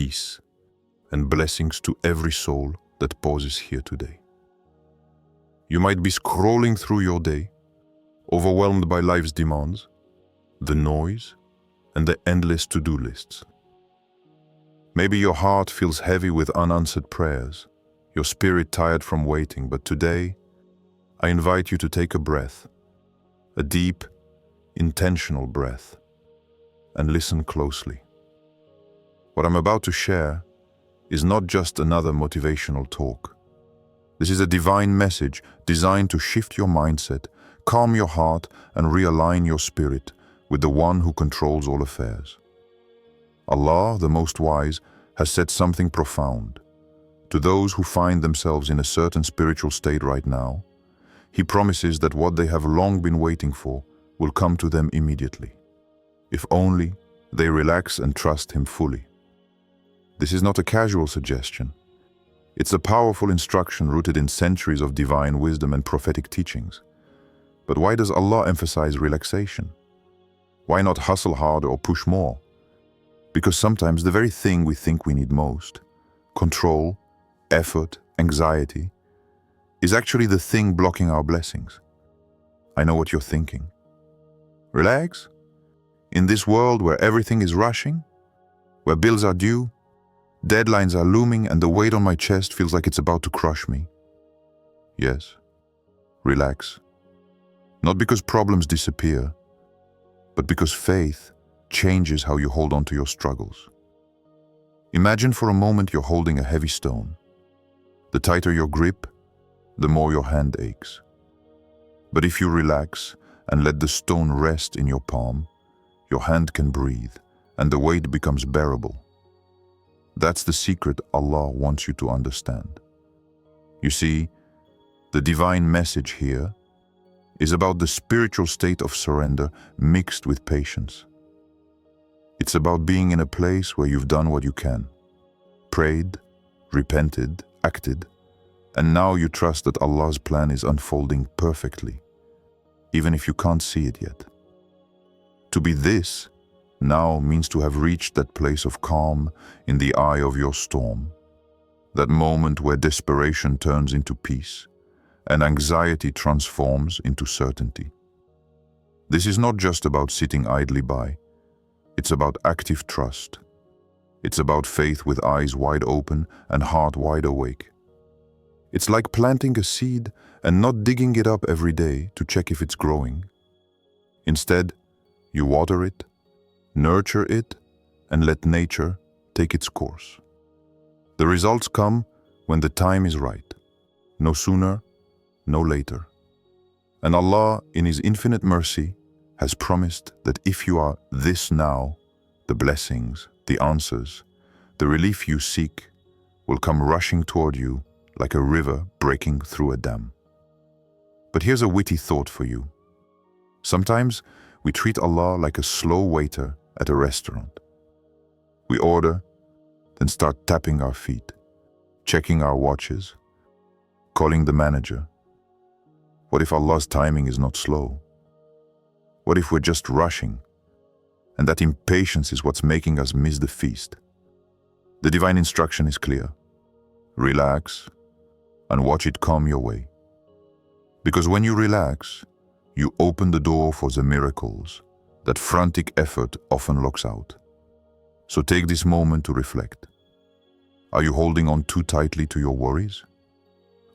peace, and blessings to every soul that pauses here today. You might be scrolling through your day, overwhelmed by life's demands, the noise, and the endless to-do lists. Maybe your heart feels heavy with unanswered prayers, your spirit tired from waiting, but today, I invite you to take a breath, a deep, intentional breath, and listen closely. What I'm about to share is not just another motivational talk. This is a divine message designed to shift your mindset, calm your heart, and realign your spirit with the one who controls all affairs. Allah, the Most Wise, has said something profound. To those who find themselves in a certain spiritual state right now, He promises that what they have long been waiting for will come to them immediately, if only they relax and trust Him fully. This is not a casual suggestion. It's a powerful instruction rooted in centuries of divine wisdom and prophetic teachings. But why does Allah emphasize relaxation? Why not hustle harder or push more? Because sometimes the very thing we think we need most, control, effort, anxiety, is actually the thing blocking our blessings. I know what you're thinking. Relax? In this world where everything is rushing, where bills are due, deadlines are looming, and the weight on my chest feels like it's about to crush me. Yes, relax. Not because problems disappear, but because faith changes how you hold on to your struggles. Imagine for a moment you're holding a heavy stone. The tighter your grip, the more your hand aches. But if you relax and let the stone rest in your palm, your hand can breathe, and the weight becomes bearable. That's the secret Allah wants you to understand. You see, the divine message here is about the spiritual state of surrender mixed with patience. It's about being in a place where you've done what you can, prayed, repented, acted, and now you trust that Allah's plan is unfolding perfectly, even if you can't see it yet. To be this now means to have reached that place of calm in the eye of your storm, that moment where desperation turns into peace and anxiety transforms into certainty. This is not just about sitting idly by. It's about active trust. It's about faith with eyes wide open and heart wide awake. It's like planting a seed and not digging it up every day to check if it's growing. Instead, you water it, nurture it, and let nature take its course. The results come when the time is right, no sooner, no later. And Allah, in His infinite mercy, has promised that if you are this now, the blessings, the answers, the relief you seek will come rushing toward you like a river breaking through a dam. But here's a witty thought for you. Sometimes we treat Allah like a slow waiter at a restaurant. We order, then start tapping our feet, checking our watches, calling the manager. What if Allah's timing is not slow? What if we're just rushing, and that impatience is what's making us miss the feast? The divine instruction is clear. Relax and watch it come your way. Because when you relax, you open the door for the miracles that frantic effort often locks out. So take this moment to reflect. Are you holding on too tightly to your worries?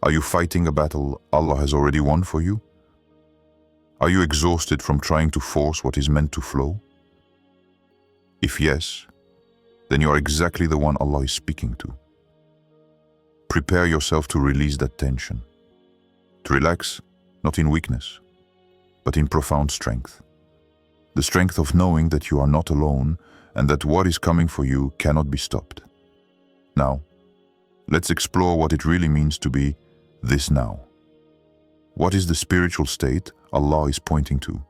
Are you fighting a battle Allah has already won for you? Are you exhausted from trying to force what is meant to flow? If yes, then you are exactly the one Allah is speaking to. Prepare yourself to release that tension. To relax, not in weakness, but in profound strength. The strength of knowing that you are not alone and that what is coming for you cannot be stopped. Now, let's explore what it really means to be this now. What is the spiritual state Allah is pointing to?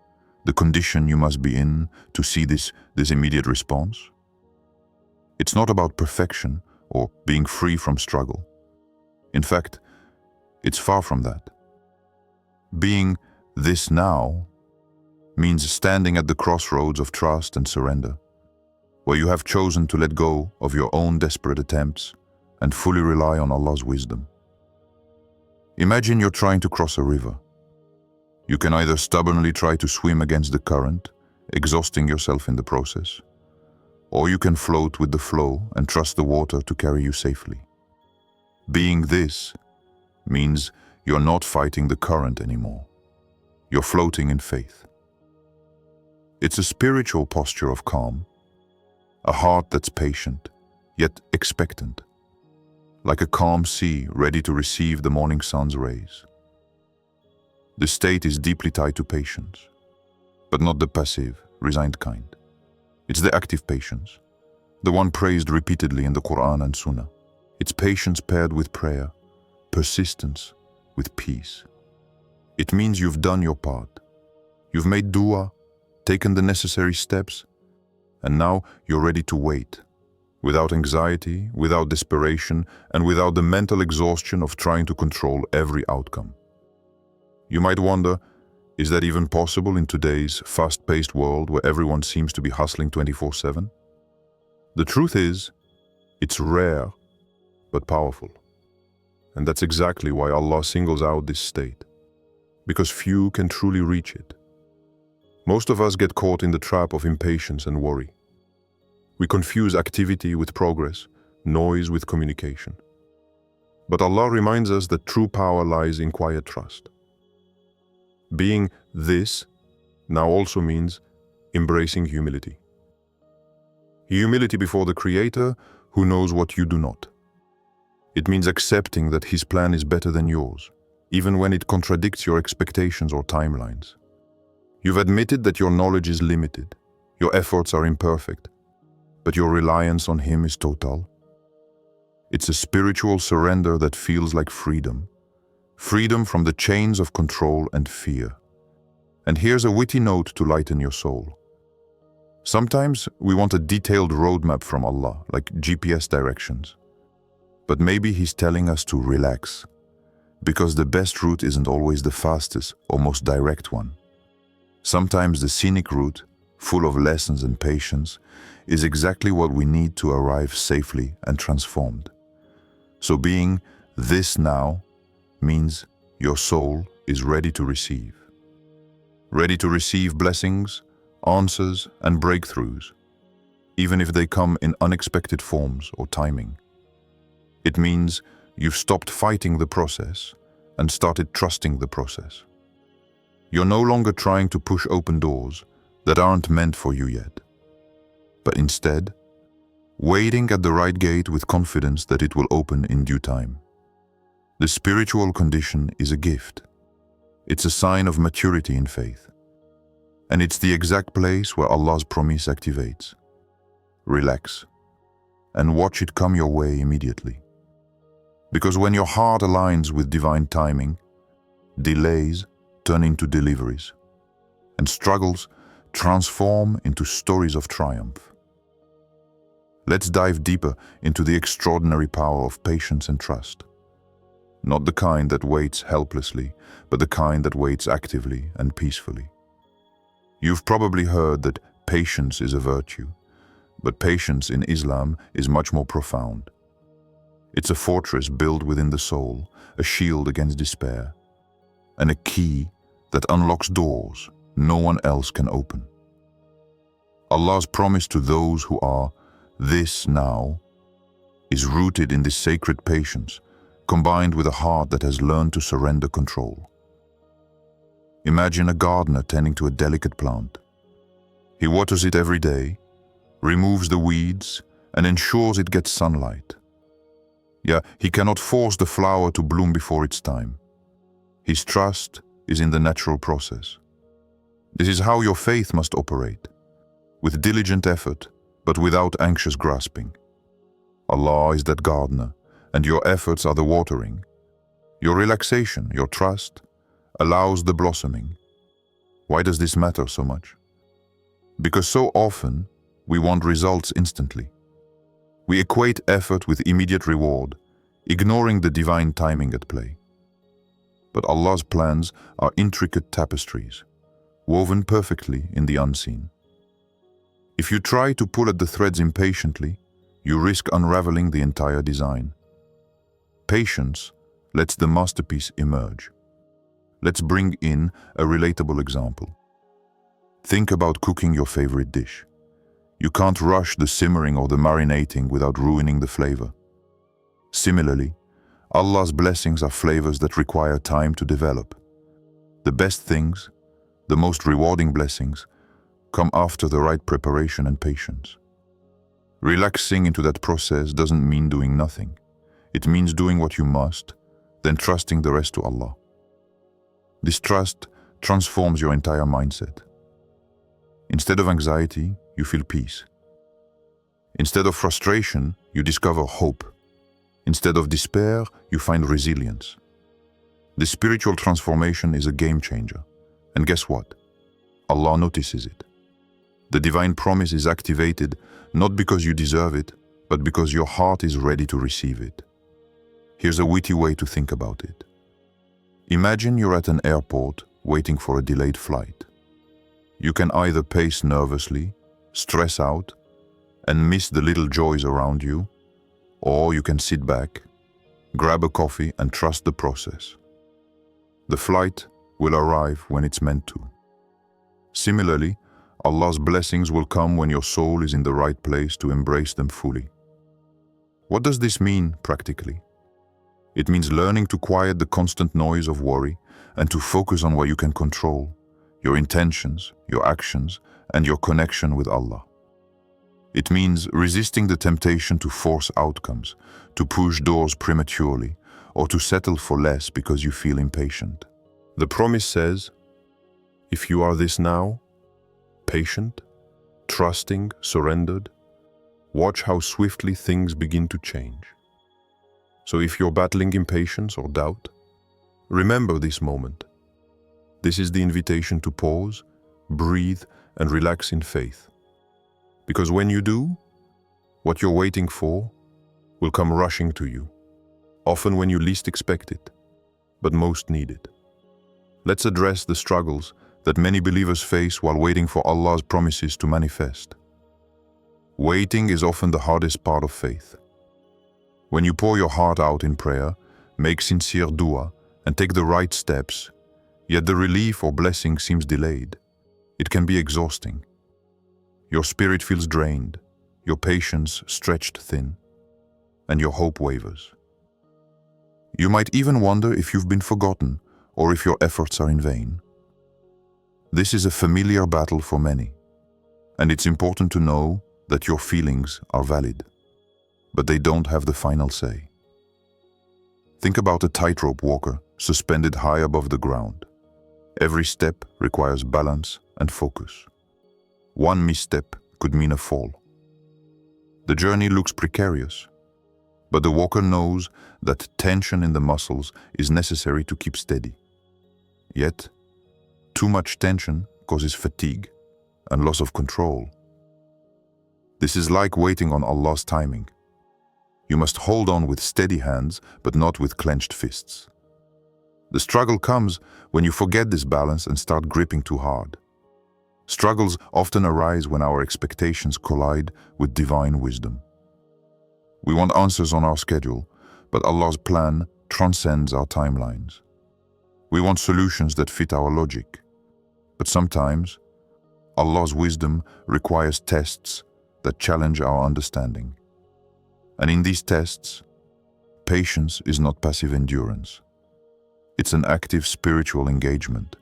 The condition you must be in to see this immediate response? It's not about perfection or being free from struggle. In fact, it's far from that. Being this now means standing at the crossroads of trust and surrender. where you have chosen to let go of your own desperate attempts and fully rely on Allah's wisdom. Imagine you're trying to cross a river. You can either stubbornly try to swim against the current, exhausting yourself in the process, or you can float with the flow and trust the water to carry you safely. Being this means you're not fighting the current anymore. You're floating in faith. It's a spiritual posture of calm, a heart that's patient, yet expectant, like a calm sea ready to receive the morning sun's rays. The state is deeply tied to patience, but not the passive, resigned kind. It's the active patience, the one praised repeatedly in the Quran and Sunnah. It's patience paired with prayer, persistence with peace. It means you've done your part. You've made dua, taken the necessary steps, and now you're ready to wait, without anxiety, without desperation, and without the mental exhaustion of trying to control every outcome. You might wonder, is that even possible in today's fast-paced world where everyone seems to be hustling 24/7? The truth is, it's rare but powerful. And that's exactly why Allah singles out this state, because few can truly reach it. Most of us get caught in the trap of impatience and worry. We confuse activity with progress, noise with communication. But Allah reminds us that true power lies in quiet trust. Being this now also means embracing humility. Humility before the Creator who knows what you do not. It means accepting that His plan is better than yours, even when it contradicts your expectations or timelines. You've admitted that your knowledge is limited, your efforts are imperfect, but your reliance on Him is total. It's a spiritual surrender that feels like freedom. Freedom from the chains of control and fear. And here's a witty note to lighten your soul. Sometimes we want a detailed roadmap from Allah, like GPS directions. But maybe He's telling us to relax, because the best route isn't always the fastest or most direct one. Sometimes the scenic route, full of lessons and patience, is exactly what we need to arrive safely and transformed. So being this now means your soul is ready to receive. Ready to receive blessings, answers, and breakthroughs, even if they come in unexpected forms or timing. It means you've stopped fighting the process and started trusting the process. You're no longer trying to push open doors that aren't meant for you yet, but instead, waiting at the right gate with confidence that it will open in due time. The spiritual condition is a gift. It's a sign of maturity in faith. And it's the exact place where Allah's promise activates. Relax and watch it come your way immediately. Because when your heart aligns with divine timing, delays turn into deliveries, and struggles transform into stories of triumph. Let's dive deeper into the extraordinary power of patience and trust. Not the kind that waits helplessly, but the kind that waits actively and peacefully. You've probably heard that patience is a virtue, but patience in Islam is much more profound. It's a fortress built within the soul, a shield against despair, and a key that unlocks doors no one else can open. Allah's promise to those who are this now is rooted in this sacred patience, combined with a heart that has learned to surrender control. Imagine a gardener tending to a delicate plant. He waters it every day, removes the weeds, and ensures it gets sunlight. Yeah, he cannot force the flower to bloom before its time. His trust is in the natural process. This is how your faith must operate, with diligent effort, but without anxious grasping. Allah is that gardener, and your efforts are the watering. Your relaxation, your trust, allows the blossoming. Why does this matter so much? Because so often we want results instantly. We equate effort with immediate reward, ignoring the divine timing at play. But Allah's plans are intricate tapestries, woven perfectly in the unseen. If you try to pull at the threads impatiently, you risk unraveling the entire design. Patience lets the masterpiece emerge. Let's bring in a relatable example. Think about cooking your favorite dish. You can't rush the simmering or the marinating without ruining the flavor. Similarly, Allah's blessings are flavors that require time to develop. The best things, the most rewarding blessings, come after the right preparation and patience. Relaxing into that process doesn't mean doing nothing. It means doing what you must, then trusting the rest to Allah. This trust transforms your entire mindset. Instead of anxiety, you feel peace. Instead of frustration, you discover hope. Instead of despair, you find resilience. This spiritual transformation is a game changer. And guess what? Allah notices it. The divine promise is activated not because you deserve it, but because your heart is ready to receive it. Here's a witty way to think about it. Imagine you're at an airport waiting for a delayed flight. You can either pace nervously, stress out, and miss the little joys around you, or you can sit back, grab a coffee, and trust the process. The flight will arrive when it's meant to. Similarly, Allah's blessings will come when your soul is in the right place to embrace them fully. What does this mean practically? It means learning to quiet the constant noise of worry and to focus on what you can control, your intentions, your actions, and your connection with Allah. It means resisting the temptation to force outcomes, to push doors prematurely, or to settle for less because you feel impatient. The promise says, if you are this now, patient, trusting, surrendered, watch how swiftly things begin to change. So if you're battling impatience or doubt, remember this moment. This is the invitation to pause, breathe, and relax in faith. Because when you do, what you're waiting for will come rushing to you, often when you least expect it, but most need it. Let's address the struggles that many believers face while waiting for Allah's promises to manifest. Waiting is often the hardest part of faith. When you pour your heart out in prayer, make sincere dua, and take the right steps, yet the relief or blessing seems delayed, it can be exhausting. Your spirit feels drained, your patience stretched thin, and your hope wavers. You might even wonder if you've been forgotten or if your efforts are in vain. This is a familiar battle for many, and it's important to know that your feelings are valid, but they don't have the final say. Think about a tightrope walker suspended high above the ground. Every step requires balance and focus. One misstep could mean a fall. The journey looks precarious, but the walker knows that tension in the muscles is necessary to keep steady. Yet, too much tension causes fatigue and loss of control. This is like waiting on Allah's timing. You must hold on with steady hands, but not with clenched fists. The struggle comes when you forget this balance and start gripping too hard. Struggles often arise when our expectations collide with divine wisdom. We want answers on our schedule, but Allah's plan transcends our timelines. We want solutions that fit our logic, but sometimes Allah's wisdom requires tests that challenge our understanding. And in these tests, patience is not passive endurance. It's an active spiritual engagement.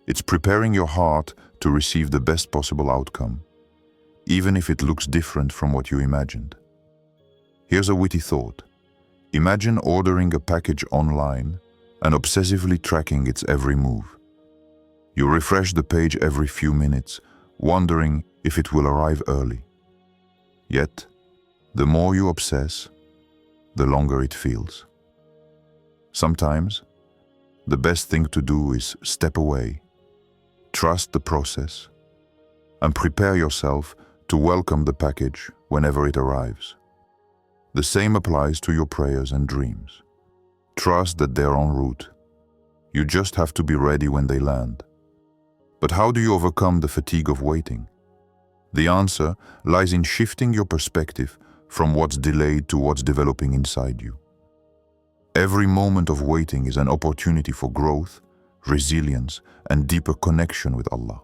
It's preparing your heart to receive the best possible outcome, even if it looks different from what you imagined. Here's a witty thought. Imagine ordering a package online and obsessively tracking its every move. You refresh the page every few minutes, wondering if it will arrive early. Yet, the more you obsess, the longer it feels. Sometimes, the best thing to do is step away, trust the process, and prepare yourself to welcome the package whenever it arrives. The same applies to your prayers and dreams. Trust that they're en route. You just have to be ready when they land. But how do you overcome the fatigue of waiting? The answer lies in shifting your perspective from what's delayed to what's developing inside you. Every moment of waiting is an opportunity for growth, resilience, and deeper connection with Allah.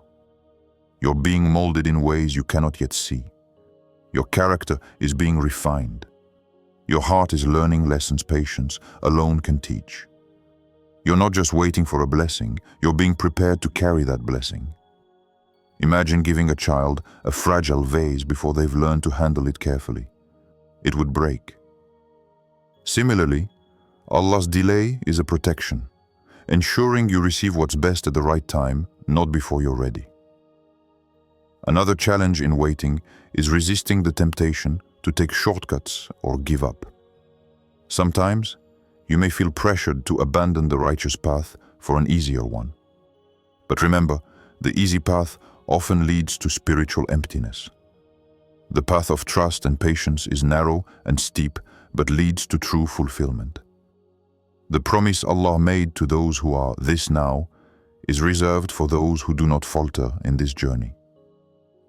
You're being molded in ways you cannot yet see. Your character is being refined. Your heart is learning lessons patience alone can teach. You're not just waiting for a blessing, you're being prepared to carry that blessing. Imagine giving a child a fragile vase before they've learned to handle it carefully. It would break. Similarly, Allah's delay is a protection, ensuring you receive what's best at the right time, not before you're ready. Another challenge in waiting is resisting the temptation to take shortcuts or give up. Sometimes, you may feel pressured to abandon the righteous path for an easier one. But remember, the easy path often leads to spiritual emptiness. The path of trust and patience is narrow and steep, but leads to true fulfillment. The promise Allah made to those who are this now is reserved for those who do not falter in this journey.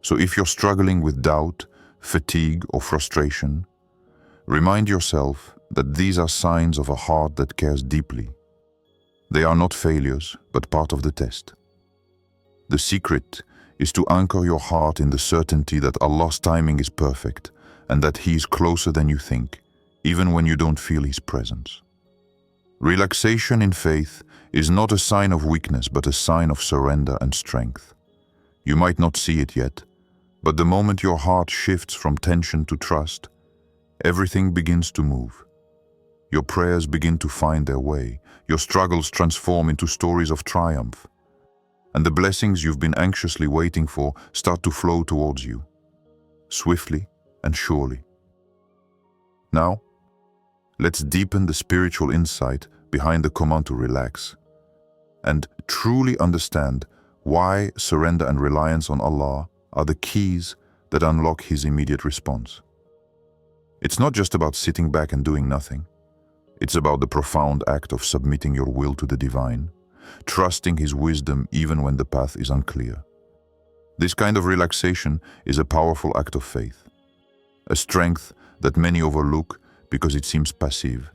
So if you're struggling with doubt, fatigue, or frustration, remind yourself that these are signs of a heart that cares deeply. They are not failures, but part of the test. The secret is to anchor your heart in the certainty that Allah's timing is perfect and that He is closer than you think, even when you don't feel His presence. Relaxation in faith is not a sign of weakness, but a sign of surrender and strength. You might not see it yet, but the moment your heart shifts from tension to trust, everything begins to move. Your prayers begin to find their way, your struggles transform into stories of triumph, and the blessings you've been anxiously waiting for start to flow towards you, swiftly and surely. Now, let's deepen the spiritual insight behind the command to relax and truly understand why surrender and reliance on Allah are the keys that unlock His immediate response. It's not just about sitting back and doing nothing. It's about the profound act of submitting your will to the divine, trusting His wisdom even when the path is unclear. This kind of relaxation is a powerful act of faith, a strength that many overlook because it seems passive.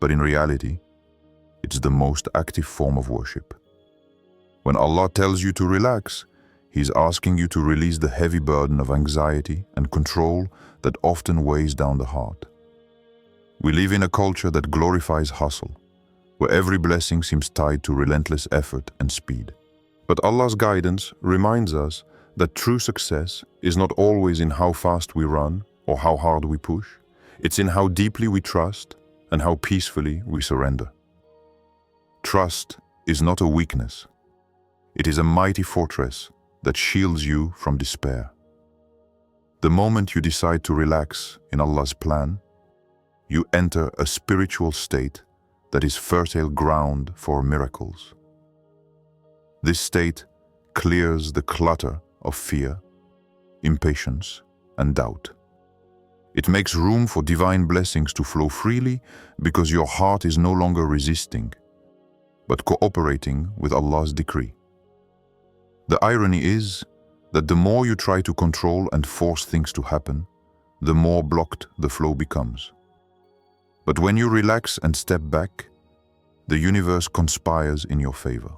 But in reality, it's the most active form of worship. When Allah tells you to relax, He's asking you to release the heavy burden of anxiety and control that often weighs down the heart. We live in a culture that glorifies hustle, where every blessing seems tied to relentless effort and speed. But Allah's guidance reminds us that true success is not always in how fast we run or how hard we push. It's in how deeply we trust and how peacefully we surrender. Trust is not a weakness. It is a mighty fortress that shields you from despair. The moment you decide to relax in Allah's plan, you enter a spiritual state that is fertile ground for miracles. This state clears the clutter of fear, impatience, and doubt. It makes room for divine blessings to flow freely because your heart is no longer resisting, but cooperating with Allah's decree. The irony is that the more you try to control and force things to happen, the more blocked the flow becomes. But when you relax and step back, the universe conspires in your favor.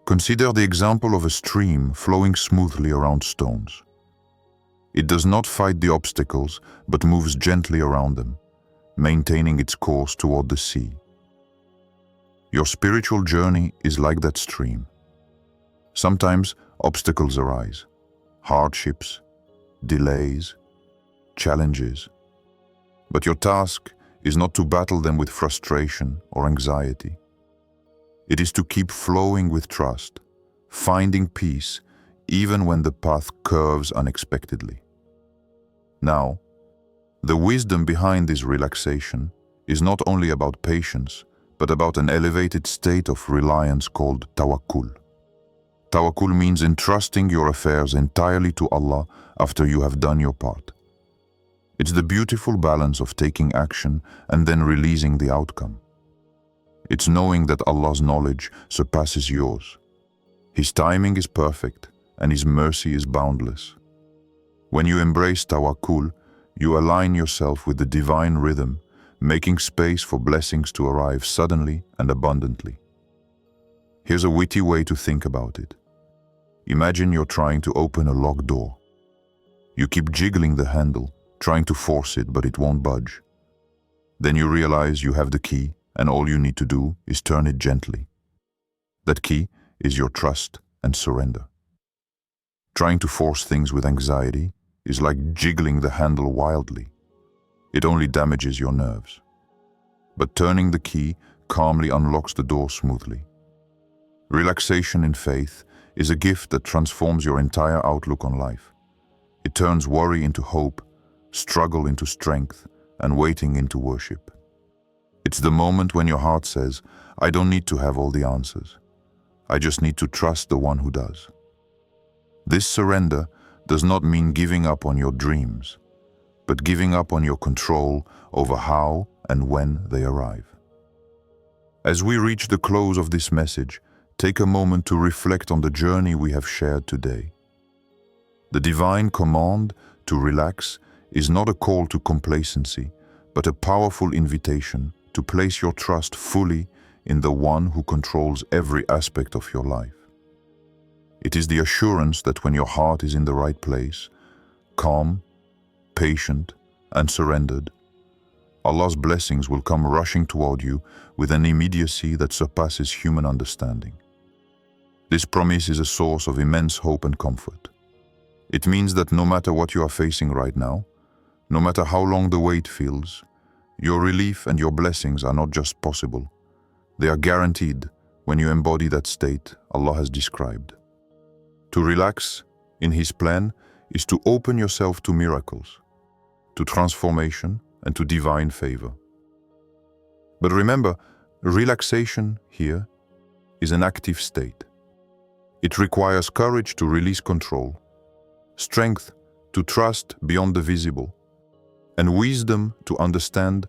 Consider the example of a stream flowing smoothly around stones. It does not fight the obstacles, but moves gently around them, maintaining its course toward the sea. Your spiritual journey is like that stream. Sometimes obstacles arise, hardships, delays, challenges. But your task is not to battle them with frustration or anxiety. It is to keep flowing with trust, finding peace even when the path curves unexpectedly. Now, the wisdom behind this relaxation is not only about patience, but about an elevated state of reliance called Tawakkul. Tawakkul means entrusting your affairs entirely to Allah after you have done your part. It's the beautiful balance of taking action and then releasing the outcome. It's knowing that Allah's knowledge surpasses yours. His timing is perfect, and His mercy is boundless. When you embrace Tawakkul, you align yourself with the divine rhythm, making space for blessings to arrive suddenly and abundantly. Here's a witty way to think about it. Imagine you're trying to open a locked door. You keep jiggling the handle, trying to force it, but it won't budge. Then you realize you have the key, and all you need to do is turn it gently. That key is your trust and surrender. Trying to force things with anxiety is like jiggling the handle wildly. It only damages your nerves. But turning the key calmly unlocks the door smoothly. Relaxation in faith is a gift that transforms your entire outlook on life. It turns worry into hope, struggle into strength, and waiting into worship. It's the moment when your heart says, I don't need to have all the answers. I just need to trust the one who does. This surrender does not mean giving up on your dreams, but giving up on your control over how and when they arrive. As we reach the close of this message, take a moment to reflect on the journey we have shared today. The divine command to relax is not a call to complacency, but a powerful invitation to place your trust fully in the one who controls every aspect of your life. It is the assurance that when your heart is in the right place, calm, patient, and surrendered, Allah's blessings will come rushing toward you with an immediacy that surpasses human understanding. This promise is a source of immense hope and comfort. It means that no matter what you are facing right now, no matter how long the wait feels, your relief and your blessings are not just possible. They are guaranteed when you embody that state Allah has described. To relax in His plan is to open yourself to miracles, to transformation, and to divine favor. But remember, relaxation here is an active state. It requires courage to release control, strength to trust beyond the visible, and wisdom to understand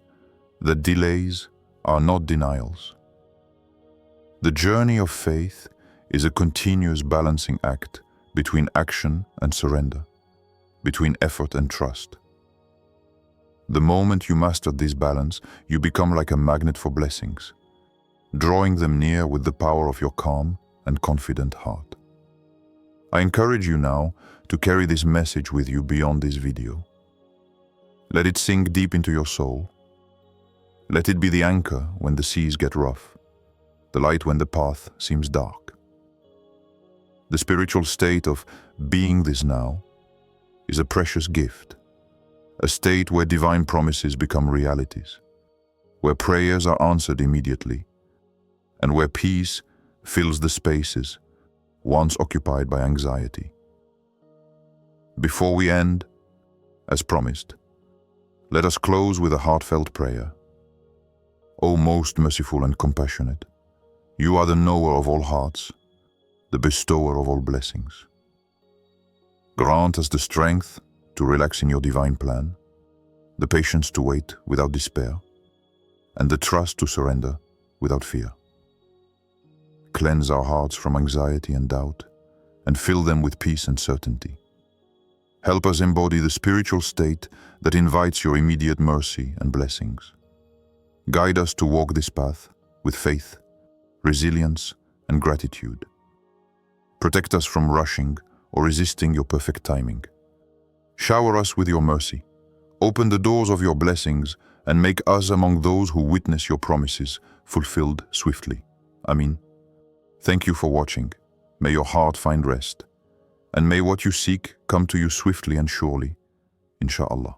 that delays are not denials. The journey of faith is a continuous balancing act between action and surrender, between effort and trust. The moment you master this balance, you become like a magnet for blessings, drawing them near with the power of your calm and confident heart. I encourage you now to carry this message with you beyond this video. Let it sink deep into your soul. Let it be the anchor when the seas get rough, the light when the path seems dark. The spiritual state of being this now is a precious gift, a state where divine promises become realities, where prayers are answered immediately, and where peace fills the spaces once occupied by anxiety. Before we end, as promised, let us close with a heartfelt prayer. O most merciful and compassionate, you are the knower of all hearts, the bestower of all blessings. Grant us the strength to relax in your divine plan, the patience to wait without despair, and the trust to surrender without fear. Cleanse our hearts from anxiety and doubt, and fill them with peace and certainty. Help us embody the spiritual state that invites your immediate mercy and blessings. Guide us to walk this path with faith, resilience, and gratitude. Protect us from rushing or resisting your perfect timing. Shower us with your mercy. Open the doors of your blessings and make us among those who witness your promises fulfilled swiftly. Amin. Thank you for watching. May your heart find rest, and may what you seek come to you swiftly and surely, inshallah.